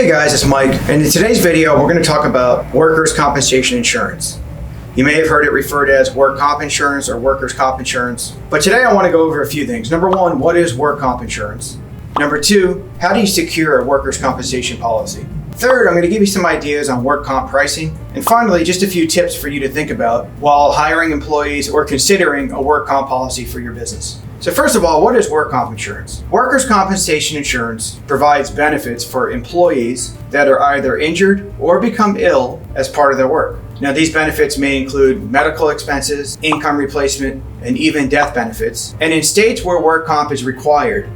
Hey guys, it's Mike, and in today's video we're going to talk about workers' compensation insurance. You may have heard it referred as work comp insurance or workers' comp insurance, but today I want to go over a few things. Number one, what is work comp insurance? Number two, how do you secure a workers' compensation policy? Third, I'm going to give you some ideas on work comp pricing. And finally, just a few tips for you to think about while hiring employees or considering a work comp policy for your business. So first of all, what is work comp insurance? Workers' compensation insurance provides benefits for employees that are either injured or become ill as part of their work. Now, these benefits may include medical expenses, income replacement, and even death benefits. And in states where work comp is required,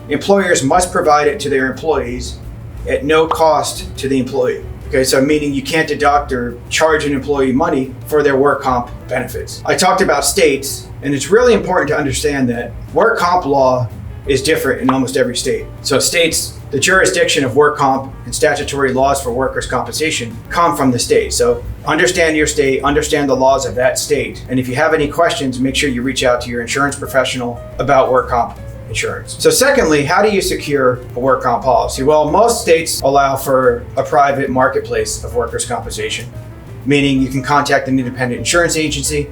employers must provide it to their employees at no cost to the employee. Okay, so meaning you can't deduct or charge an employee money for their work comp benefits. I talked about states, and it's really important to understand that work comp law is different in almost every state. So states, the jurisdiction of work comp and statutory laws for workers' compensation come from the state. So understand your state, understand the laws of that state. And if you have any questions, make sure you reach out to your insurance professional about work comp insurance. So secondly, how do you secure a work comp policy? Well, most states allow for a private marketplace of workers' compensation, meaning you can contact an independent insurance agency,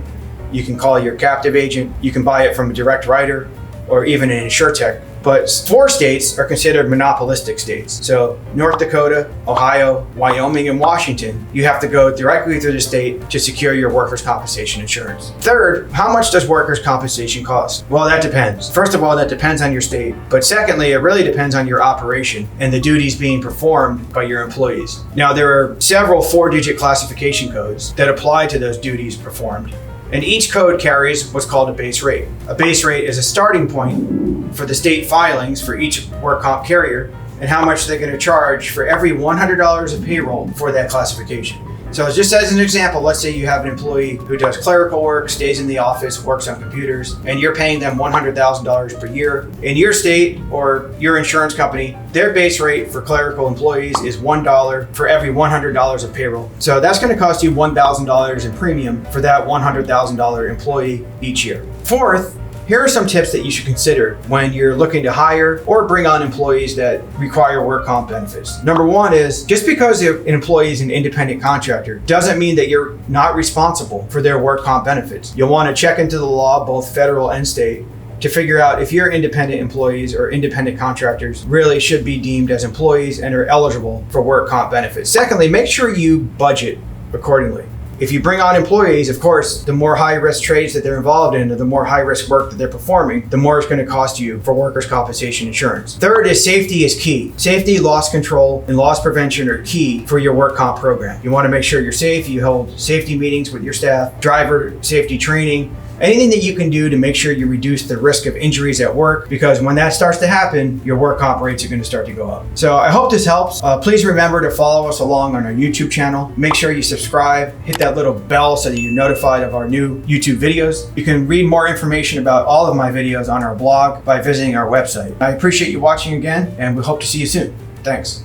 you can call your captive agent, you can buy it from a direct writer or even an insurtech. But 4 states are considered monopolistic states. So North Dakota, Ohio, Wyoming, and Washington, you have to go directly through the state to secure your workers' compensation insurance. Third, how much does workers' compensation cost? Well, that depends. First of all, that depends on your state. But secondly, it really depends on your operation and the duties being performed by your employees. Now, there are several 4-digit classification codes that apply to those duties performed. And each code carries what's called a base rate. A base rate is a starting point for the state filings for each work comp carrier and how much they're going to charge for every $100 of payroll for that classification. So just as an example, let's say you have an employee who does clerical work, stays in the office, works on computers, and you're paying them $100,000 per year. In your state or your insurance company, their base rate for clerical employees is $1 for every $100 of payroll. So that's going to cost you $1,000 in premium for that $100,000 employee each year. Fourth, here are some tips that you should consider when you're looking to hire or bring on employees that require work comp benefits. Number one is, just because an employee is an independent contractor doesn't mean that you're not responsible for their work comp benefits. You'll want to check into the law, both federal and state, to figure out if your independent employees or independent contractors really should be deemed as employees and are eligible for work comp benefits. Secondly, make sure you budget accordingly. If you bring on employees, of course, the more high-risk trades that they're involved in, or the more high-risk work that they're performing, the more it's going to cost you for workers' compensation insurance. Third is safety is key. Safety, loss control, and loss prevention are key for your work comp program. You want to make sure you're safe. You hold safety meetings with your staff, driver safety training, anything that you can do to make sure you reduce the risk of injuries at work, because when that starts to happen, your work comp rates are going to start to go up. So I hope this helps. Please remember to follow us along on our YouTube channel. Make sure you subscribe, hit that little bell so that you're notified of our new YouTube videos. You can read more information about all of my videos on our blog by visiting our website. I appreciate you watching again, and we hope to see you soon. Thanks.